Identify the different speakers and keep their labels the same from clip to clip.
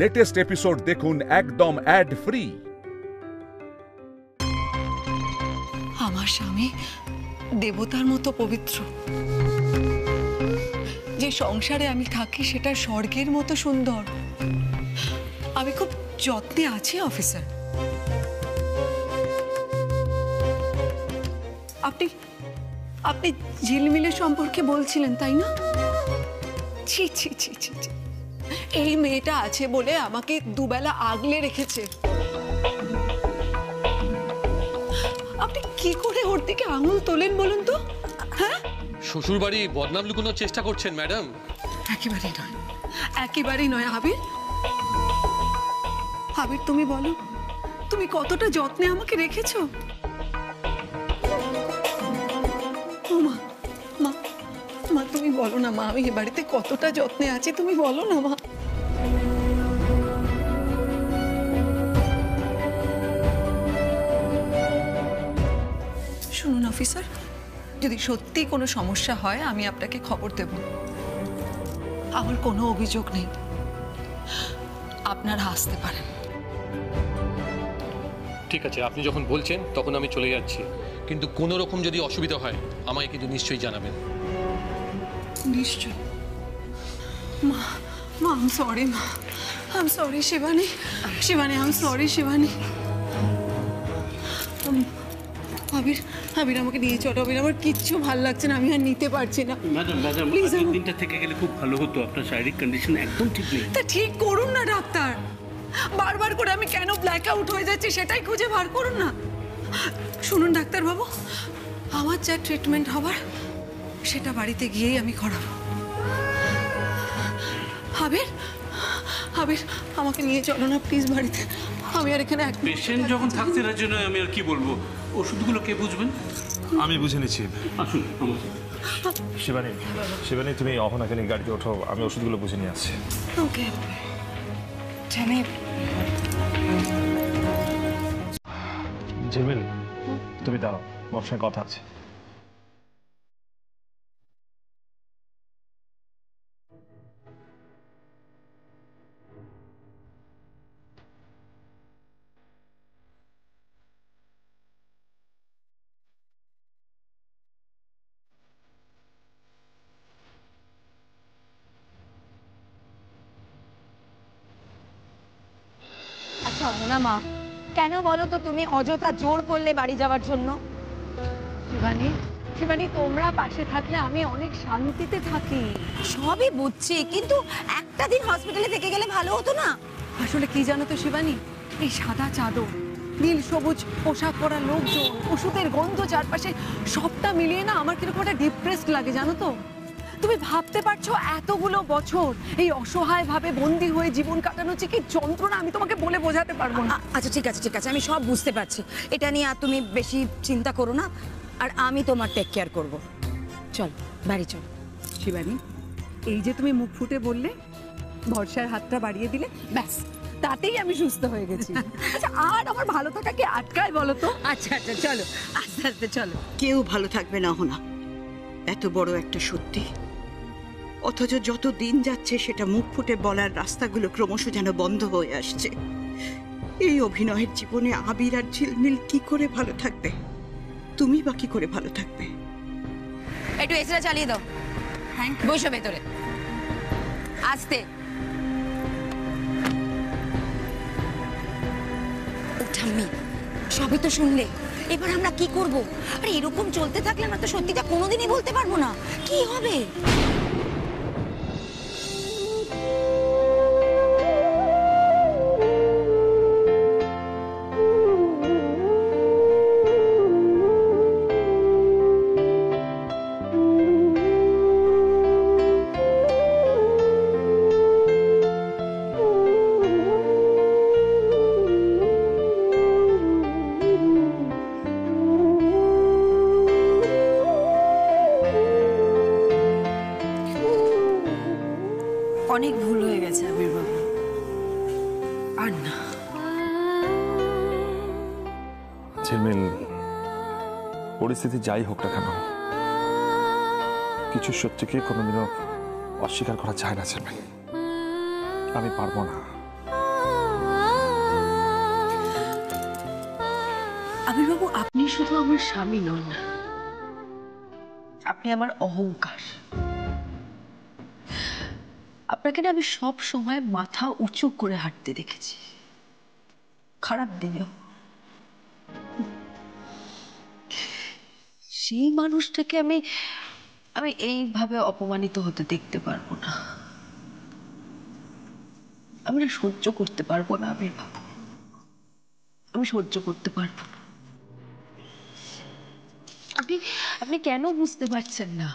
Speaker 1: Latest episode দেখুন একদম add free.
Speaker 2: আমার স্বামী দেবতার মতো পবিত্র, যে সংসারে আমি থাকি সেটা স্বর্গের মতো সুন্দর। আমি খুব যত্নে আছি অফিসার। আপনি আপনি ঝিলমিলের সম্পর্কে বলছিলেন তাই না? ছি ছি ছি ছি ছি, এই মেয়েটা আছে বলে আমাকে দুবেলা আগলে রেখেছে। আপনি কি করে ওর দিকে আঙুল তোলেন বলুন তো? হ্যাঁ,
Speaker 3: শ্বশুর বাড়ি বদনাম লুকোনোর চেষ্টা করছেন ম্যাডাম?
Speaker 2: একেবারেই নয়, একেবারেই নয়। আবির, আবির তুমি বলো, তুমি কতটা যত্নে আমাকে রেখেছো? ও মা, মা, মা তুমি বলো না মা, আমি এ বাড়িতে কতটা যত্নে আছি, তুমি বলো না মা। শুনুন অফিসার, যদি সত্যি কোনো সমস্যা হয় আমি আপনাকে খবর দেব। আমার কোনো অভিযোগ নেই, আপনারা আসতে পারেন।
Speaker 3: ঠিক আছে, আপনি যখন বলছেন তখন আমি চলে যাচ্ছি, কিন্তু কোনো রকম যদি অসুবিধা হয় আমাকে কিন্তু নিশ্চয়ই জানাবেন।
Speaker 2: নিশ্চয় মা, মা আই এম সরি মা, I am sorry Shivani, Shivani I am sorry Shivani. Abir, Abir আমাকে নিয়ে চলো, আবির আমার কিচ্ছু ভালো লাগছে না, আমি আর নিতে পারছি না।
Speaker 4: ম্যাডাম ম্যাডাম আজকের দিনটা থেকে গেলে খুব ভালো হতো, আপনার শারীরিক কন্ডিশন একদম ঠিক নেই।
Speaker 2: তা ঠিক করুন না ডাক্তার, বারবার করে আমি কেন ব্ল্যাক আউট হয়ে যাচ্ছি সেটাই খুঁজে বার করুন না। শুনুন ডাক্তারবাবু, আমার যা ট্রিটমেন্ট হবার সেটা বাড়িতে গিয়েই আমি করাবো। আবির, আবির আমাকে নিয়ে চলো না প্লিজ বাড়িতে, আমি আর এখানে এক
Speaker 4: পেশেন্ট যখন থাকতে রাজি নয় আমি আর কি বলবো? ওষুধগুলো কে বুঝবেন?
Speaker 5: আমি বুঝে নিচ্ছি।
Speaker 4: আসুন আমার
Speaker 5: শিবানী, শিবানী তুমি অহনাকে নিয়ে গাড়িতে ওঠো, আমি ওষুধগুলো বুঝে নিয়ে আসছি।
Speaker 2: ওকে জানি।
Speaker 5: ঝিলমিল তুমি দাঁড়াও, ওর সঙ্গে কথা আছে।
Speaker 6: আচ্ছা মোনা মা, কেন বলো তো তুমি অযথা জোর করলে বাড়ি যাওয়ার জন্য?
Speaker 2: শিবানী, শিবানী তোমরা পাশে থাকলে আমি অনেক শান্তিতে থাকি।
Speaker 6: সবই বুঝছি, কিন্তু একটা দিন হসপিটালে থেকে গেলে ভালো হতো না?
Speaker 2: আসলে কি জানো তো শিবানী, এই সাদা চাদর, নীল সবুজ পোশাক পরা লোকজন, ওষুধের গন্ধ চারপাশে, সবটা মিলিয়ে না আমার কিরকম একটা ডিপ্রেসড লাগে জানো তো। তুমি ভাবতে পারছো এতগুলো বছর এই অসহায় ভাবে বন্দী হয়ে জীবন কাটানো হচ্ছে কি যন্ত্রণা, আমি তোমাকে বলে বোঝাতে পারবো না।
Speaker 6: আচ্ছা ঠিক আছে ঠিক আছে, আমি সব বুঝতে পারছি, এটা নিয়ে আর তুমি বেশি চিন্তা করো না, আর আমি তোমার টেক কেয়ার করবো। চল বাড়ি চল।
Speaker 2: শিবানী, এই যে তুমি মুখ ফুটে বললে, ভরসার হাতটা বাড়িয়ে দিলে, ব্যাস তাতেই আমি সুস্থ হয়ে গেছি। আচ্ছা আর আমার ভালো থাকা কি আটকায় বলো তো?
Speaker 6: আচ্ছা আচ্ছা চলো, আস্তে আস্তে চলো।
Speaker 7: কেউ ভালো থাকবে না হোনা, এত বড় একটা সত্যি, অথচ যত দিন যাচ্ছে সেটা মুখ ফুটে বলার রাস্তাগুলো ক্রমশ যেন বন্ধ হয়ে আসছে। এই অভিনয়ের জীবনে আবির আর ঝিলমিল কি করে ভালো থাকবে? তুমি বা কি করে ভালো থাকবে?
Speaker 6: একটু এসরা চালিয়ে দাও। হ্যাঁ বসো ভেতরে, আস্তে। ঠাম্মি সবই তো শুনলে, এবার আমরা কি করব? আরে এরকম চলতে থাকলে আমরা তো সত্যিটা কোনোদিনই বলতে পারবো না, কি হবে? অনেক ভুল হয়ে গেছে আবির বাবু, আর না।
Speaker 5: ঝিলমিল, পরিস্থিতি যাই হোক না কেন, কিছু সত্যিকে কোনোদিনও অস্বীকার করা যায় না ঝিলমিল। আমি পারবো না,
Speaker 2: আবির্বাবু, আপনি শুধু আমার স্বামী নন, আপনি আমার অহংকার। আপনাকে না আমি সব সময় মাথা উঁচু করে হাঁটতে দেখেছি, খারাপ দিনেও। সেই মানুষটাকে আমি আমি এইভাবে অপমানিত হতে দেখতে পারবো না। আমি না সহ্য করতে পারবো না আবির্বাবু, আমি সহ্য করতে পারবো না। আপনি আপনি কেন বুঝতে পারছেন না?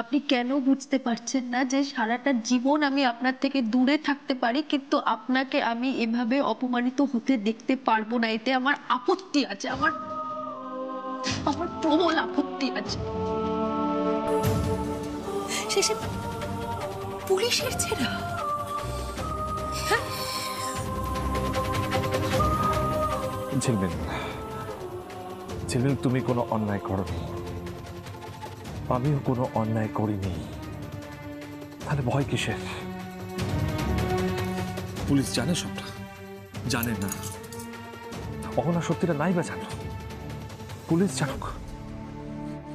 Speaker 2: আপনি কেন বুঝতে পারছেন না যে সারাটা জীবন আমি আপনার থেকে দূরে থাকতে পারি, কিন্তু আপনাকে আমি এভাবে অপমানিত হতে দেখতে পারবো না। এতে আমার আপত্তি আছে, আমার প্রবল আপত্তি আছে। শেষে পুলিশের ছেড়া।
Speaker 5: ঝিলমিল, ঝিলমিল, তুমি কোনো অন্যায় করনি, আমিও কোনো অন্যায় করিনি, তাহলে ভয় কিসের?
Speaker 8: পুলিশ জানে সবটা? জানে না।
Speaker 5: অহনা সত্যিটা নাই বা জানো, পুলিশ জানুক,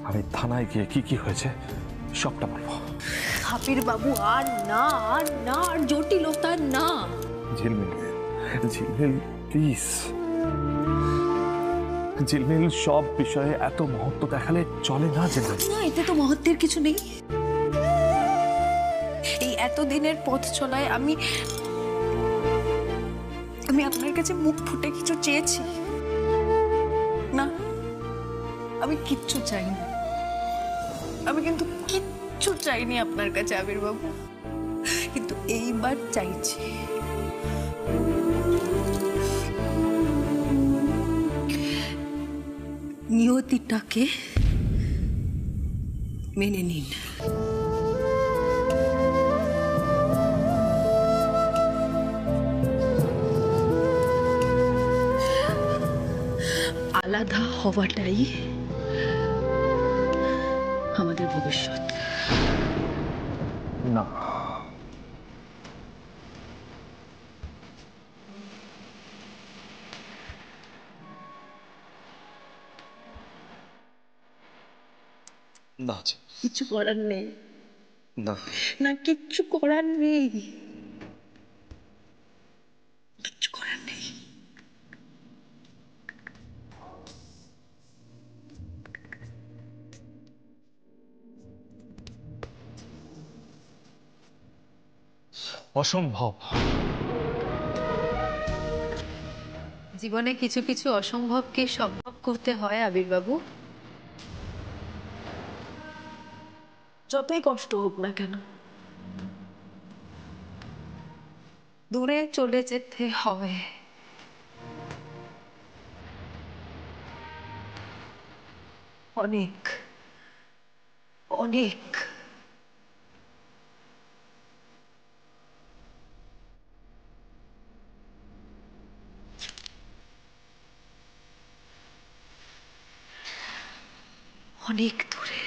Speaker 5: আমি থানায় গিয়ে কি কি হয়েছে সবটা বলবো।
Speaker 2: আবির্বাবু, আর না, আর না, আর জটিলতা না।
Speaker 5: ঝিলমিল, ঝিলমিল, প্লিজ। ঝিলমিল, সব বিষয়ে এত মহত্ব দেখালে চলে না। ঝিলমিল,
Speaker 2: না, এতে তো মহত্বের কিছু নেই। এই এতদিনের পথ চলায় আমি আপনার কাছে মুখ ফুটে কিছু চেয়েছি না? আমি কিচ্ছু চাইনি, আমি কিন্তু কিচ্ছু চাইনি আপনার কাছে আবির্বাবু, কিন্তু এইবার চাইছি। নিয়তিটাকে মেনে নিন। আলাদা হওয়াটাই আমাদের ভবিষ্যৎ।
Speaker 5: না,
Speaker 8: না,
Speaker 2: কিছু করার নেই।
Speaker 8: না,
Speaker 2: না, কিচ্ছু করার নেই, কিচ্ছু করার নেই।
Speaker 5: অসম্ভব।
Speaker 2: জীবনে কিছু কিছু অসম্ভবকে সম্ভব করতে হয় আবির্বাবু, যতই কষ্ট হোক না কেন। দূরে চলে যেতে হবে, অনেক অনেক। অনেক দূরে।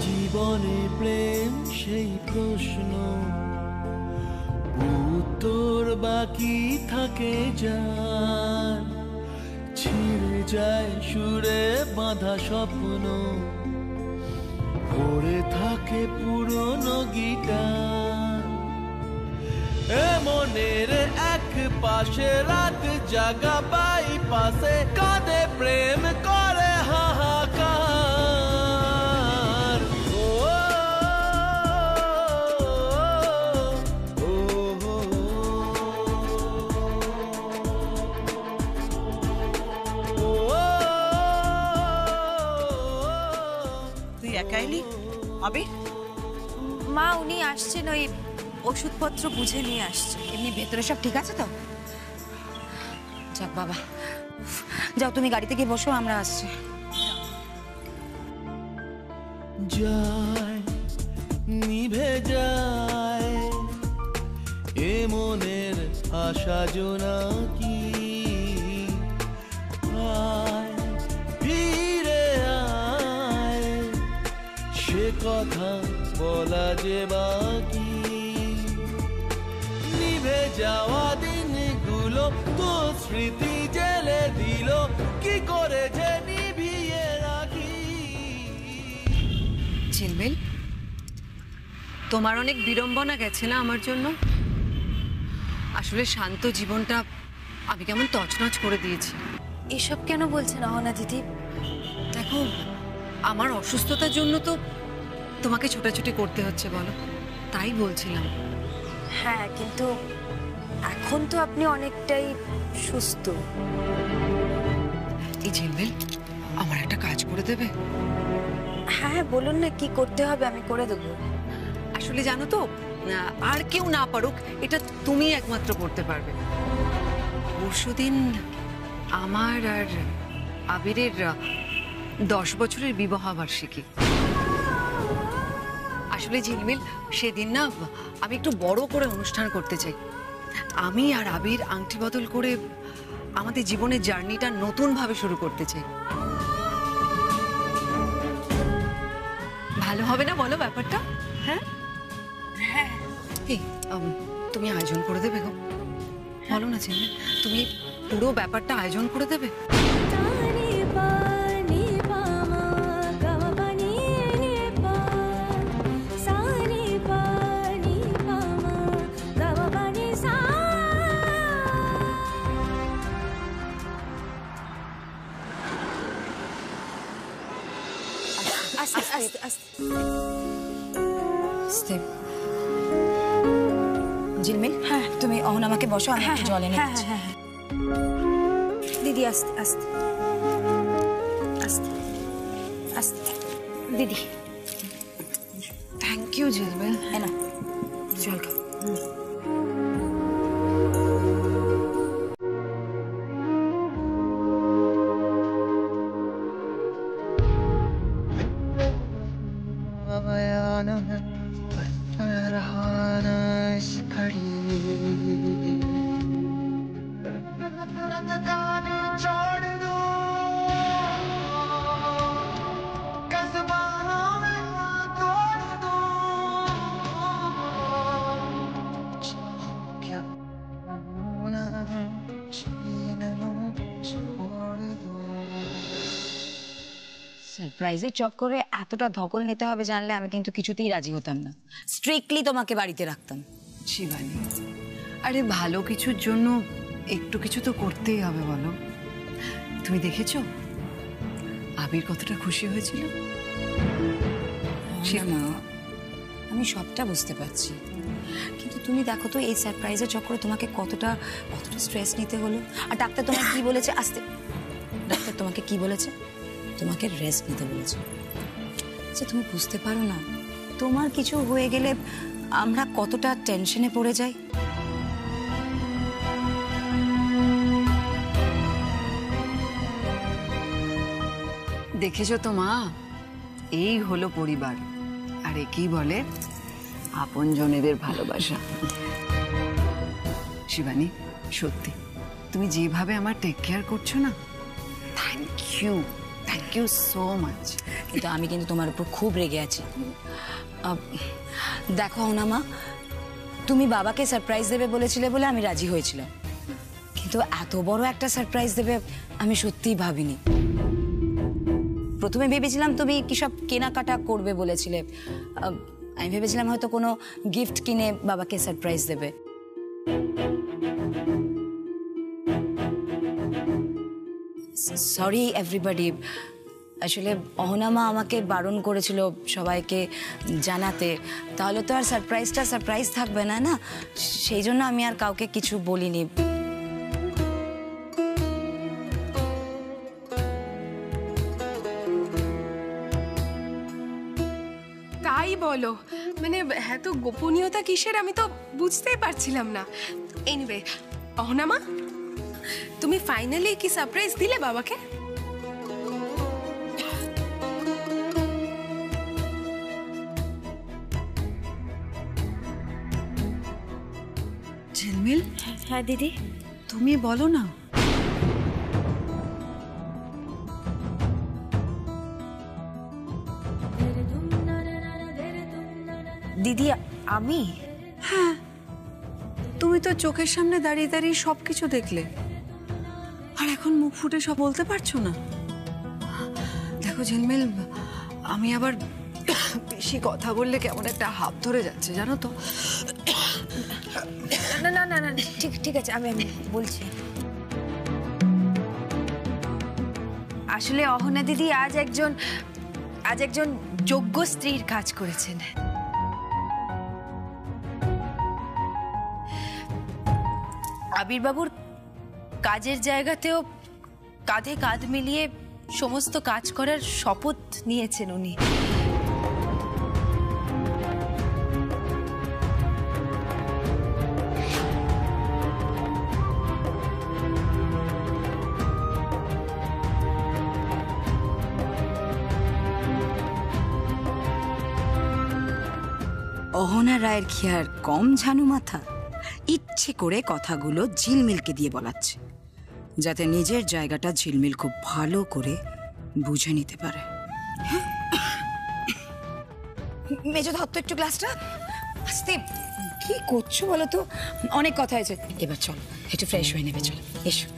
Speaker 9: জীবনে প্রেম সেই প্রশ্ন, উত্তর বাকি থাকে যার, ছিঁড়ে যায় সুরে বাঁধা স্বপ্ন, পড়ে থাকে পুরনো গিটার। মনের এক পাশে রাত জাগা বাই পাশে কাঁদে প্রেম করে হাহাকার।
Speaker 7: তুই একা এলি আবির?
Speaker 6: মা, উনি আসছেন, ওই ওষুধপত্র বুঝে নিয়ে আসছে। এমনি ভেতরে সব ঠিক আছে তো? যাক বাবা, যাও তুমি গাড়িতে গিয়ে বসো, আমরা আসছি।
Speaker 9: যায় নিভে যায় এ মনের সাজনা কি আয় ফিরে আয় সে কথা বলা যে বাকি নিভে যাওয়া দিনগুলো তো স্মৃতি জেলে দিল কি করে যে নিভিয়ে রাখি
Speaker 2: ঝিলমিল, তোমার অনেক বিড়ম্বনা গেছে না আমার জন্য? আসলে শান্ত জীবনটা আমি কেমন তছনছ করে দিয়েছি।
Speaker 6: এসব কেন বলছেন অহনা দিদি?
Speaker 2: দেখো, আমার অসুস্থতার জন্য তো তোমাকে ছোটাছুটি করতে হচ্ছে, বলো, তাই বলছিলাম।
Speaker 6: হ্যাঁ, কিন্তু এখন তো আপনি অনেকটাই সুস্থ।
Speaker 2: এই ঝিলমিল, আমার একটা কাজ করে দেবে?
Speaker 6: হ্যাঁ, বলুন না কি করতে হবে, আমি করে দেবো।
Speaker 2: আসলে জানো তো, আর কেউ না পারুক, এটা তুমি একমাত্র করতে পারবে। পরশুদিন আমার আর আবিরের 10 বছরের বিবাহ বার্ষিকী। আসলে ঝিলমিল, সেদিন না আমি একটু বড় করে অনুষ্ঠান করতে চাই। আমি আর আবির আংটি বদল করে আমাদের জীবনের জার্নিটা নতুন ভাবে শুরু করতে চাই। ভালো হবে না বলো ব্যাপারটা? হ্যাঁ হ্যাঁ, তুমি আয়োজন করে দেবে গো? বলো না ঝিলমিল, তুমি পুরো ব্যাপারটা আয়োজন করে দেবে?
Speaker 6: ঝিলমিল, হ্যাঁ তুমি অহনা আমাকে বসো, আমি একটু জল এনে দিচ্ছি। দিদি আস্তে আস্তে আস্তে আস্তে। দিদি
Speaker 2: থ্যাংক ইউ ঝিলমিল।
Speaker 6: হ্যাঁ না, জল খাও। সারপ্রাইজের চক্করে এতটা ধকল নিতে হবে জানলে আমি কিন্তু কিছুতেই রাজি হতাম না। স্ট্রিক্টলি তোমাকে বাড়িতে রাখতাম।
Speaker 2: শিবানী, আরে ভালো কিছুর জন্য একটু কিছু তো করতেই হবে, বলো। তুমি দেখেছো আবির কতটা খুশি হয়েছিল?
Speaker 6: না, আমি সবটা বুঝতে পারছি, কিন্তু তুমি দেখো তো এই সারপ্রাইজের চক্করে তোমাকে কতটা কতটা স্ট্রেস নিতে হলো। আর ডাক্তার তোমাকে কি বলেছে? আস্তে। ডাক্তার তোমাকে কি বলেছে? তোমাকে রেস্ট নিতে বলেছে। আচ্ছা, তুমি বুঝতে পারো না তোমার কিছু হয়ে গেলে আমরা কতটা টেনশনে পড়ে যাই।
Speaker 2: দেখেছো তো মা, এই হলো পরিবার, আর একেই বলে আপনজনেদের ভালোবাসা। শিবানী, সত্যি তুমি যেভাবে আমার টেক কেয়ার করছো না, থ্যাংক ইউ সো মাচ।
Speaker 6: কিন্তু আমি কিন্তু তোমার উপর খুব রেগে আছি। দেখো অহনা, তুমি বাবাকে সারপ্রাইজ দেবে বলেছিলে বলে আমি রাজি হয়েছিলাম, কিন্তু এত বড় একটা সারপ্রাইজ দেবে আমি সত্যিই ভাবিনি। প্রথমে ভেবেছিলাম তুমি কি সব কেনাকাটা করবে বলেছিলে, আমি ভেবেছিলাম হয়তো কোনো গিফট কিনে বাবাকে সারপ্রাইজ দেবে। সরি এভরিবডি, আসলে অহনা আমাকে বারণ করেছিল সবাইকে জানাতে, তাহলে তো আর সারপ্রাইজটা সারপ্রাইজ থাকবে না, না? সেই জন্য আমি আর কাউকে কিছু বলিনি।
Speaker 10: তাই বলো, মানে এত গোপনীয়তা কিসের আমি তো বুঝতেই পারছিলাম না। এনিওয়ে অহনা মা, তুমি ফাইনালি কি সারপ্রাইজ দিলে বাবাকে?
Speaker 2: ঝিলমিল,
Speaker 6: হ্যাঁ দিদি।
Speaker 2: তুমি বলো না।
Speaker 6: দিদি আমি?
Speaker 2: হ্যাঁ, তুমি তো চোখের সামনে দাঁড়িয়ে দাঁড়িয়ে সবকিছু দেখলে, আর এখন মুখ ফুটে সব বলতে পারছো না। দেখো ঝিলমিল, আমি আবার বেশি কথা বললে কেমন একটা হাঁপ ধরে যাচ্ছে জানো তো।
Speaker 6: না না না না, ঠিক ঠিক আছে, আমি বলছি। আসলে অহনা দিদি আজ একজন যোগ্য স্ত্রীর কাজ করেছেন। আবিরবাবুর কাজের জায়গাতেও কাঁধে কাঁধ মিলিয়ে সমস্ত কাজ করার শপথ নিয়েছেন উনি।
Speaker 11: অহনা রায়ের কি আর কম ঝানু মাথা? ইচ্ছে করে কথাগুলো ঝিলমিলকে দিয়ে বলাচ্ছে, যাতে নিজের জায়গাটা ঝিলমিল খুব ভালো করে বুঝে নিতে পারে।
Speaker 6: মেজো ধর তো একটু গ্লাসটা। আস্তে, কি করছো বলো তো? অনেক কথা হয়েছে, এবার চলো একটু ফ্রেশ হয়ে নেবে। চলো এসো।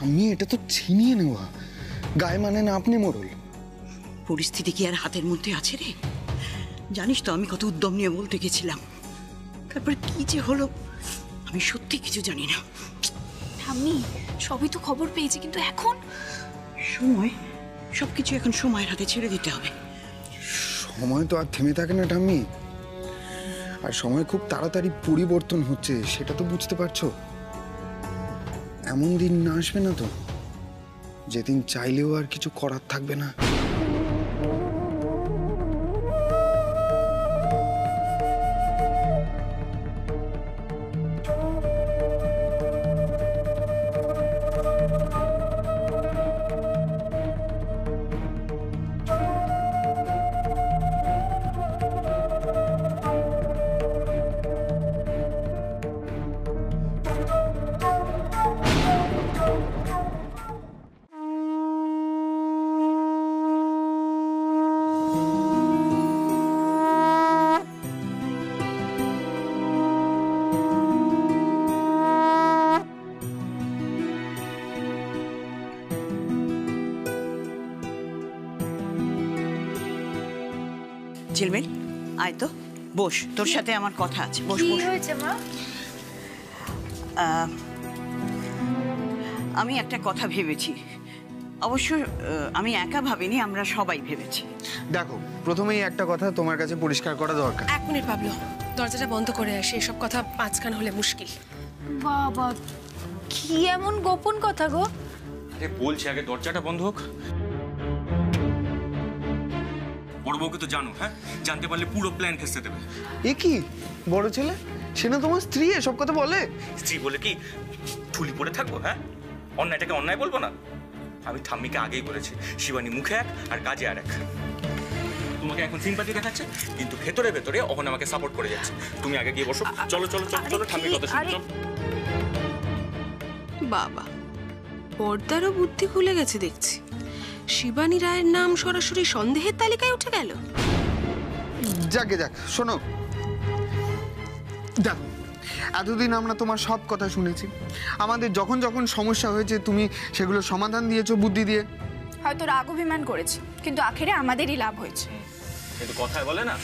Speaker 12: আমি এটা তো ছিনিয়ে নেওয়া, গায়ে মানে না আপনি মোড়ল।
Speaker 7: পরিস্থিতি কি আর হাতের মধ্যে আছে রে? জানিস তো আমি কত উদ্যম নিয়ে বলতে গেছিলাম, তারপর কি যে হলো আমি সত্যি কিছু জানি না।
Speaker 10: ঠাম্মি, সবই তো খবর পেয়েছি, কিন্তু এখন
Speaker 7: সময়, সবকিছু এখন সময়ের হাতে ছেড়ে দিতে হবে।
Speaker 12: সময় তো আর থেমে থাকে না ঠাম্মি, আর সময় খুব তাড়াতাড়ি পরিবর্তন হচ্ছে, সেটা তো বুঝতে পারছো। এমন দিন না আসবে না তো যেদিন চাইলেও আর কিছু করার থাকবে না।
Speaker 7: ঝিলমিল, আয় তো বস, তোর সাথে আমার কথা আছে। বস
Speaker 6: কি
Speaker 7: বস।
Speaker 6: হয়েছে মা?
Speaker 7: আমি একটা কথা ভেবেছি, অবশ্য আমি একা ভাবিনি, আমরা সবাই ভেবেছি।
Speaker 12: দেখো, প্রথমেই একটা কথা তোমার কাছে পরিষ্কার করা দরকার।
Speaker 10: 1 মিনিট পাবলো, দরজাটা বন্ধ করে আসি, এসব কথা পাঁচকান হলে মুশকিল।
Speaker 6: বাবা, কি এমন গোপন কথা গো?
Speaker 13: আরে বলছি আগে দরজাটা বন্ধ হোক। বড় বউকে তো জানো, হ্যাঁ? জানতে পারলে পুরো প্ল্যান ফেসতে দেবে।
Speaker 12: এ কি বড় ছেলে, সে না তোমার স্ত্রী, এসব কথা বলে?
Speaker 13: স্ত্রী বলে কি ঠুলি পড়ে থাকবো? হ্যাঁ, অন্যায়টাকে অন্যায় বলবো না? আমি ঠাম্মিকে আগেই বলেছি, শিবানী মুখে এক আর কাজে আর এক। তোমাকে এখন সিম্পাথি দেখাচ্ছে, কিন্তু ভেতরে ভেতরে অহন আমাকে সাপোর্ট করে যাচ্ছে। তুমি আগে গিয়ে বসো। চলো চলো চলো চলো, ঠাম্মির কথা শুনো।
Speaker 10: বাবা, পর্দারও বুদ্ধি খুলে গেছে দেখছি। শিবানী রায়ের নাম সরাসরি সন্দেহের তালিকায় উঠে গেল।
Speaker 12: যাকে যাক, শোনো, দেখো, এতদিন আমরা তোমার সব কথা শুনেছি। আমাদের যখন যখন সমস্যা হয়েছে তুমি সেগুলো সমাধান দিয়েছো বুদ্ধি দিয়ে।
Speaker 14: হয়তো রাগ অভিমান করেছি, কিন্তু আখেরে আমাদেরই লাভ হয়েছে।
Speaker 13: কিন্তু কথায় বলে না,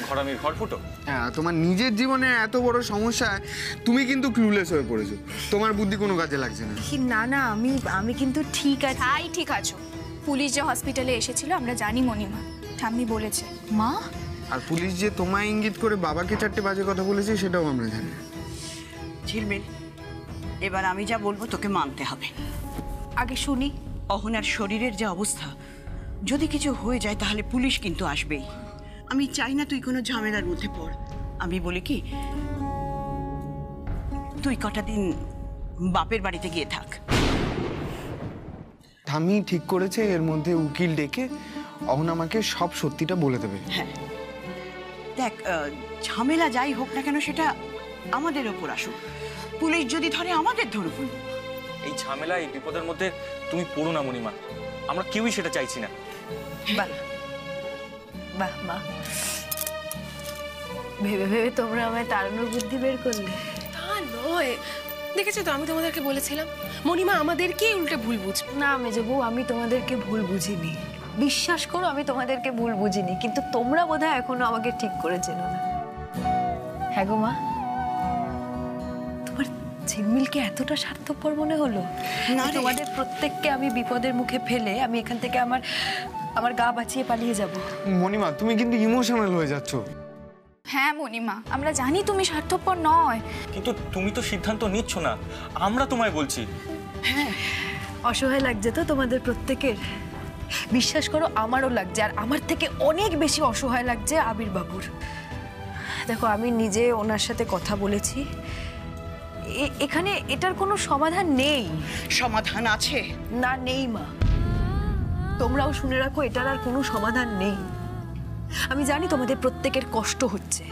Speaker 13: ঘরামির ঘর ফুটো।
Speaker 12: হ্যাঁ, তোমার নিজের জীবনে এত বড় সমস্যায় তুমি কিন্তু ক্লুলেস হয়ে পড়েছো, তোমার বুদ্ধি কোনো কাজে লাগছে না।
Speaker 6: না না, আমি কিন্তু ঠিক আছে।
Speaker 14: তাই ঠিক আছো। পুলিশ যে হসপিটালে এসেছিল আমরা জানি মণিমা, ঠাম্মি বলেছে।
Speaker 6: মা,
Speaker 12: আর পুলিশ যে তোমায় ইঙ্গিত করে বাবাকে 4টে বাজে কথা বলেছে সেটাও আমরা জানি।
Speaker 7: ঝিলমিল, এবার আমি যা বলবো তোকে মানতে হবে।
Speaker 6: আগে শুনি।
Speaker 7: অহনার শরীরের যে অবস্থা, যদি কিছু হয়ে যায় তাহলে পুলিশ কিন্তু আসবেই। আমি চাই না তুই কোনো ঝামেলার মধ্যে পড়। আমি বলি কি, তুই কটা দিন বাপের বাড়িতে গিয়ে থাক।
Speaker 12: ঠাম্মি ঠিক করেছে এর মধ্যে উকিল ডেকে অহনামাকে সব সত্যিটা বলে দেবে।
Speaker 7: হ্যাঁ দেখ, ঝামেলা যাই হোক না কেন সেটা আমাদের ওপর আসুক, পুলিশ যদি ধরে আমাদের ধরুক।
Speaker 13: এই ঝামেলা, এই বিপদের মধ্যে তুমি পড়ো না মণিমা, আমরা কেউই সেটা চাইছি না।
Speaker 2: বাহ বাহ মা, ভেবে ভেবে তোমরা আমায় তাড়ানোর বুদ্ধি বের করলে।
Speaker 10: তা নয়, দেখেছো তো আমি তোমাদেরকে বলেছিলাম মণিমা আমাদেরকেই উল্টে ভুল বুঝবে।
Speaker 2: না মেজবউ, আমি তোমাদেরকে ভুল বুঝিনি, বিশ্বাস করো আমি তোমাদেরকে ভুল বুঝিনি, কিন্তু তোমরা বোধহয় এখনো আমাকে ঠিক করে চেনো না। হ্যাঁ গো মা, তোমার ঝিলমিলকে এতটা স্বার্থপর মনে হলো? তোমাদের প্রত্যেককে আমি বিপদের মুখে ফেলে আমি এখান থেকে আমার গা বাঁচিয়ে পালিয়ে যাব?
Speaker 12: মণিমা তুমি কিন্তু ইমোশনাল হয়ে যাচ্ছ।
Speaker 14: হ্যাঁ মণিমা, আমরা জানি তুমি স্বার্থপর নয়,
Speaker 13: কিন্তু তুমি তো সিদ্ধান্ত নিচ্ছ না, আমরা তোমায় বলছি।
Speaker 2: হ্যাঁ, অসহায় লাগছে তো তোমাদের প্রত্যেকের? বিশ্বাস করো আমারও লাগছে, আর আমার থেকে অনেক বেশি অসহায় লাগছে আবির বাবুর। দেখো আমি নিজে ওনার সাথে কথা বলেছি, এখানে এটার কোনো সমাধান নেই।
Speaker 7: সমাধান আছে?
Speaker 2: না নেই মা, তোমরাও শুনে রাখো, এটার আর কোনো সমাধান নেই। আমি জানি তোমাদের প্রত্যেকের কষ্ট হচ্ছে,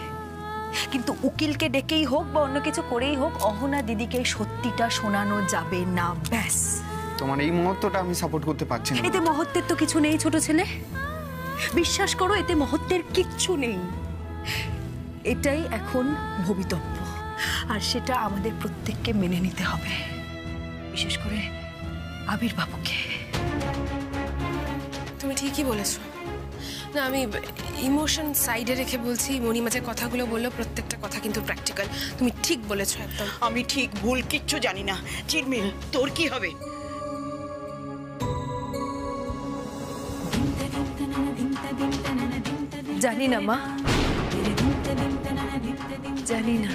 Speaker 2: কিন্তু উকিলকে ডেকেই হোক বা অন্য কিছু করেই হোক অহনা দিদিকে সত্যিটা শোনানো যাবে না, ব্যাস।
Speaker 12: তোমার এই মুহূর্তটা আমি সাপোর্ট করতে পারছি না।
Speaker 2: এতে মহত্বের তো কিছু নেই ছোট ছেলে, বিশ্বাস করো এতে মহত্বের কিচ্ছু নেই। এটাই এখন ভবিতব্য, আর সেটা আমাদের প্রত্যেককে মেনে নিতে হবে, বিশেষ করে আবির বাবুকে।
Speaker 10: তুমি ঠিকই বলেছো। না আমি ইমোশন সাইডে রেখে বলছি, মণিমা যে কথাগুলো বললো প্রত্যেকটা কথা কিন্তু প্র্যাকটিক্যাল। তুমি ঠিক বলেছো একদম।
Speaker 7: আমি ঠিক ভুল কিচ্ছু জানি না। ঝিলমিল, তোর কি হবে?
Speaker 2: জানি না মা, জানি না।